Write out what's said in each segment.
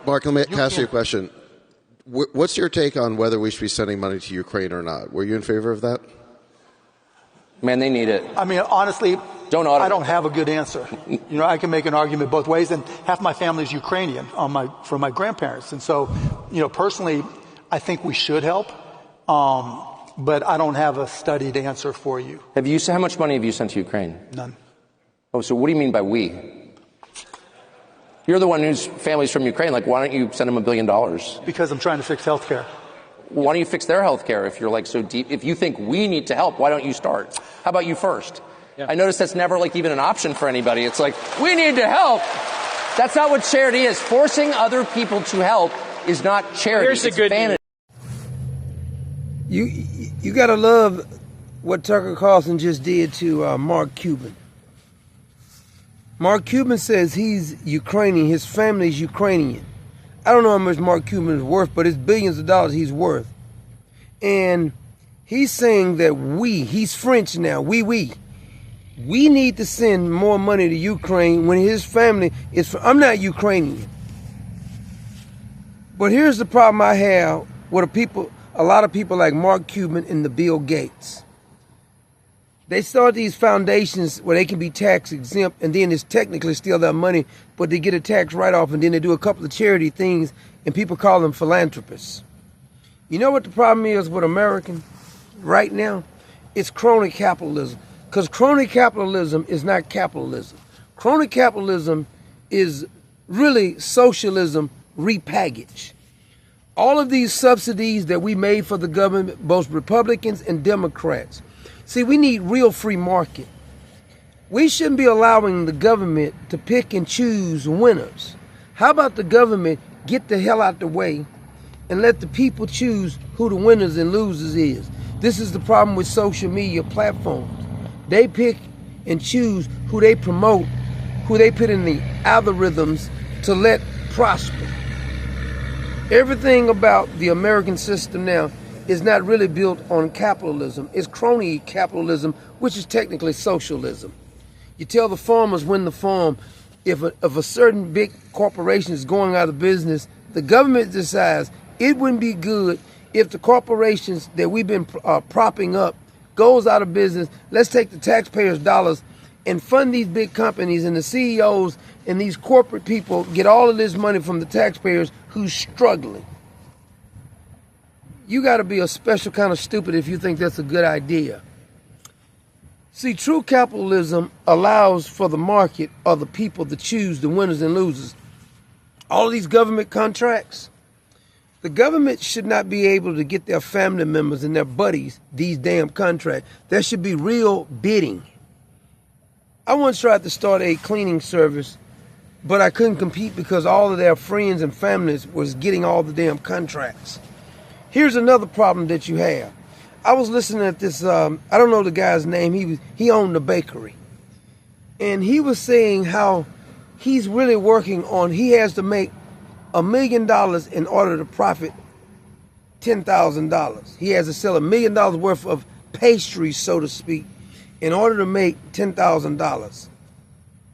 Mark, let me ask you a question. What's your take on whether we should be sending money to Ukraine or not? Were you in favor of that? Man, they need it. I mean, honestly, I don't have a good answer. I can make an argument both ways, and half my family is Ukrainian from my grandparents. And so, personally, I think we should help, but I don't have a studied answer for you. How much money have you sent to Ukraine? None. Oh, so what do you mean by we? You're the one whose family's from Ukraine. Like, why don't you send them $1 billion? Because I'm trying to fix healthcare. Why don't you fix their healthcare if you're so deep? If you think we need to help, why don't you start? How about you first? Yeah. I notice that's never even an option for anybody. It's like, we need to help. That's not what charity is. Forcing other people to help is not charity. Here's the good news. You gotta love what Tucker Carlson just did to Mark Cuban. Mark Cuban says he's Ukrainian, his family's Ukrainian. I don't know how much Mark Cuban is worth, but it's billions of dollars he's worth. And he's saying that he's French now, we need to send more money to Ukraine when his family is, I'm not Ukrainian. But here's the problem I have with a lot of people like Mark Cuban and the Bill Gates. They start these foundations where they can be tax exempt, and then it's technically still their money, but they get a tax write-off, and then they do a couple of charity things, and people call them philanthropists. You know what the problem is with Americans right now? It's crony capitalism. Because crony capitalism is not capitalism. Crony capitalism is really socialism repackaged. All of these subsidies that we made for the government, both Republicans and Democrats. See, we need real free market. We shouldn't be allowing the government to pick and choose winners. How about the government get the hell out the way and let the people choose who the winners and losers is? This is the problem with social media platforms. They pick and choose who they promote, who they put in the algorithms to let prosper. Everything about the American system now is not really built on capitalism. It's crony capitalism, which is technically socialism. You tell the farmers when to farm. If a certain big corporation is going out of business, the government decides it wouldn't be good if the corporations that we've been propping up goes out of business. Let's take the taxpayers' dollars and fund these big companies, and the CEOs and these corporate people get all of this money from the taxpayers who's struggling. You got to be a special kind of stupid if you think that's a good idea. See, true capitalism allows for the market or the people to choose the winners and losers. All of these government contracts, the government should not be able to get their family members and their buddies these damn contracts. There should be real bidding. I once tried to start a cleaning service, but I couldn't compete because all of their friends and families was getting all the damn contracts. Here's another problem that you have. I was listening at this, I don't know the guy's name, he owned a bakery. And he was saying how he's really working on, he has to make $1 million in order to profit $10,000. He has to sell $1 million worth of pastries, so to speak, in order to make $10,000.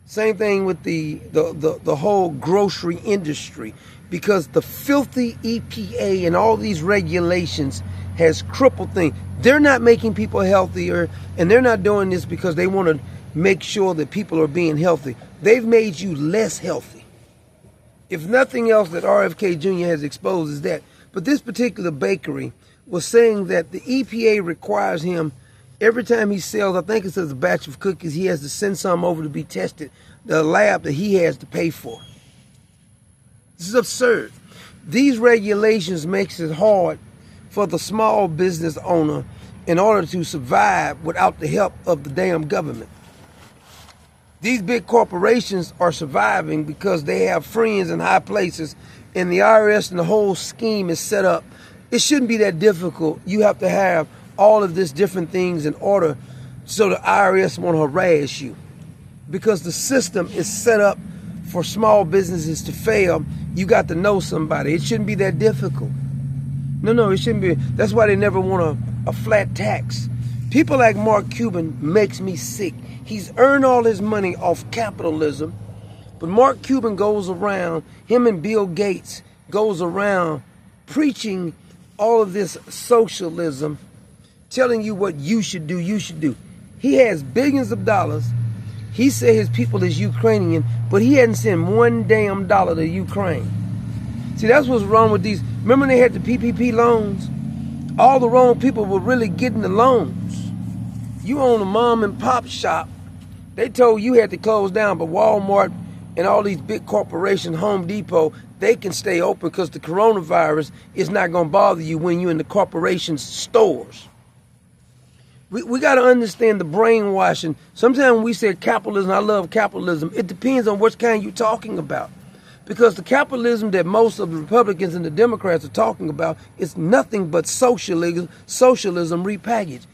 Same thing with the whole grocery industry, because the filthy EPA and all these regulations has crippled things. They're not making people healthier, and they're not doing this because they want to make sure that people are being healthy. They've made you less healthy. If nothing else that RFK Jr. has exposed is that. But this particular bakery was saying that the EPA requires him, every time he sells, I think it says a batch of cookies, he has to send some over to be tested, the lab that he has to pay for. This is absurd. These regulations makes it hard for the small business owner in order to survive without the help of the damn government. These big corporations are surviving because they have friends in high places, and the IRS and the whole scheme is set up. It shouldn't be that difficult. You have to have all of these different things in order so the IRS won't harass you, because the system is set up for small businesses to fail. You got to know somebody. It shouldn't be that difficult. No, it shouldn't be. That's why they never want a flat tax. People like Mark Cuban makes me sick. He's earned all his money off capitalism, But Mark Cuban goes around, him and Bill Gates goes around preaching all of this socialism, telling you what you should do, you should do. He has billions of dollars. He said his people is Ukrainian, but he hadn't sent one damn dollar to Ukraine. See, that's what's wrong with these. Remember they had the PPP loans? All the wrong people were really getting the loans. You own a mom and pop shop. They told you had to close down, but Walmart and all these big corporations, Home Depot, they can stay open because the coronavirus is not going to bother you when you're in the corporation's stores. We got to understand the brainwashing. Sometimes when we say capitalism, I love capitalism, it depends on what kind you're talking about. Because the capitalism that most of the Republicans and the Democrats are talking about is nothing but socialism repackaged.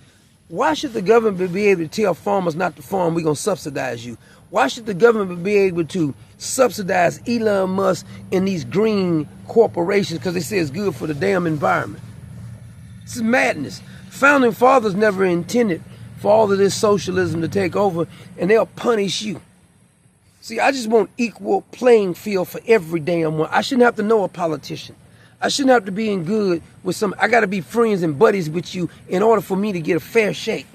Why should the government be able to tell farmers not to farm, we're going to subsidize you? Why should the government be able to subsidize Elon Musk and these green corporations because they say it's good for the damn environment? This is madness. Founding fathers never intended for all of this socialism to take over, and they'll punish you. See, I just want equal playing field for every damn one. I shouldn't have to know a politician. I shouldn't have to be in good with some. I got to be friends and buddies with you in order for me to get a fair shake.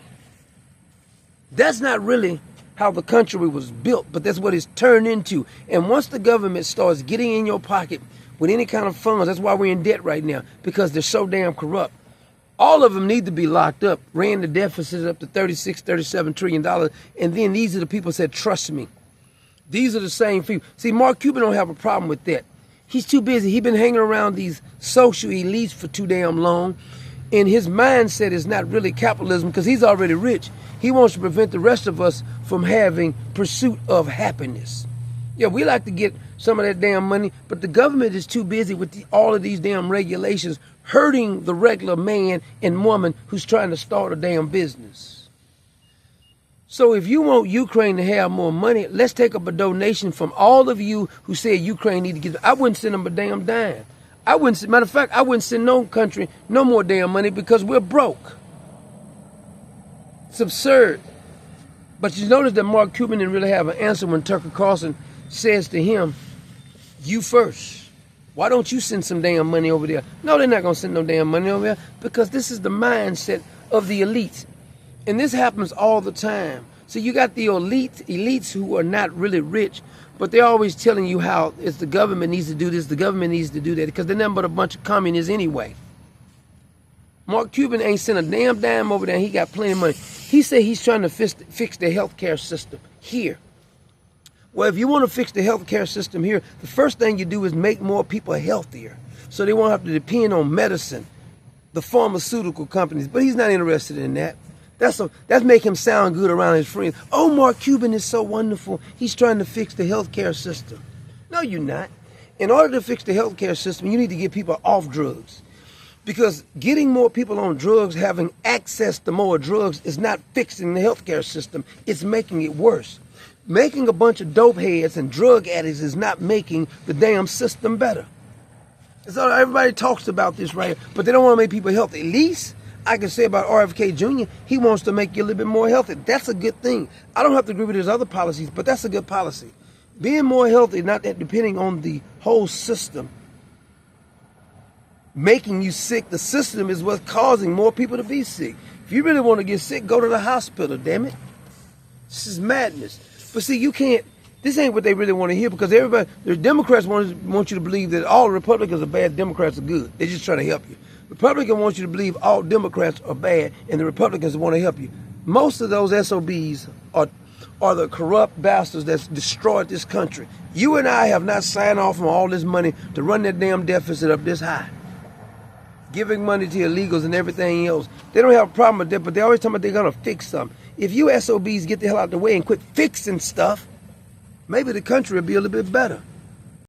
That's not really how the country was built, but that's what it's turned into. And once the government starts getting in your pocket with any kind of funds, that's why we're in debt right now, because they're so damn corrupt. All of them need to be locked up, ran the deficit up to $36, $37 trillion. And then these are the people that said, trust me. These are the same people. See, Mark Cuban don't have a problem with that. He's too busy. He's been hanging around these social elites for too damn long. And his mindset is not really capitalism because he's already rich. He wants to prevent the rest of us from having pursuit of happiness. Yeah, we like to get some of that damn money, but the government is too busy with all of these damn regulations hurting the regular man and woman who's trying to start a damn business. So if you want Ukraine to have more money, let's take up a donation from all of you who said Ukraine need to get. I wouldn't send them a damn dime. Matter of fact, I wouldn't send no country no more damn money because we're broke. It's absurd. But you notice that Mark Cuban didn't really have an answer when Tucker Carlson says to him, you first. Why don't you send some damn money over there? No, they're not going to send no damn money over there because this is the mindset of the elites. And this happens all the time. So you got the elites who are not really rich, but they're always telling you how it's the government needs to do this, the government needs to do that, because they're nothing but a bunch of communists anyway. Mark Cuban ain't sent a damn dime over there and he got plenty of money. He said he's trying to fix the healthcare system here. Well, if you want to fix the healthcare system here, the first thing you do is make more people healthier so they won't have to depend on medicine, the pharmaceutical companies. But he's not interested in that. That's make him sound good around his friends. Oh, Mark Cuban is so wonderful. He's trying to fix the healthcare system. No, you're not. In order to fix the healthcare system, you need to get people off drugs. Because getting more people on drugs, having access to more drugs is not fixing the healthcare system. It's making it worse. Making a bunch of dope heads and drug addicts is not making the damn system better. So everybody talks about this right here, but they don't want to make people healthy. At least I can say about RFK Jr., he wants to make you a little bit more healthy. That's a good thing. I don't have to agree with his other policies, but that's a good policy. Being more healthy, not that depending on the whole system. Making you sick, the system is what's causing more people to be sick. If you really want to get sick, go to the hospital, damn it. This is madness. But see, you can't, this ain't what they really want to hear because everybody, the Democrats want you to believe that all Republicans are bad, Democrats are good. They're just trying to help you. Republicans want you to believe all Democrats are bad and the Republicans want to help you. Most of those SOBs are the corrupt bastards that's destroyed this country. You and I have not signed off on all this money to run that damn deficit up this high. Giving money to illegals and everything else. They don't have a problem with that, but they always talk about they're going to fix something. If you SOBs get the hell out of the way and quit fixing stuff, maybe the country will be a little bit better.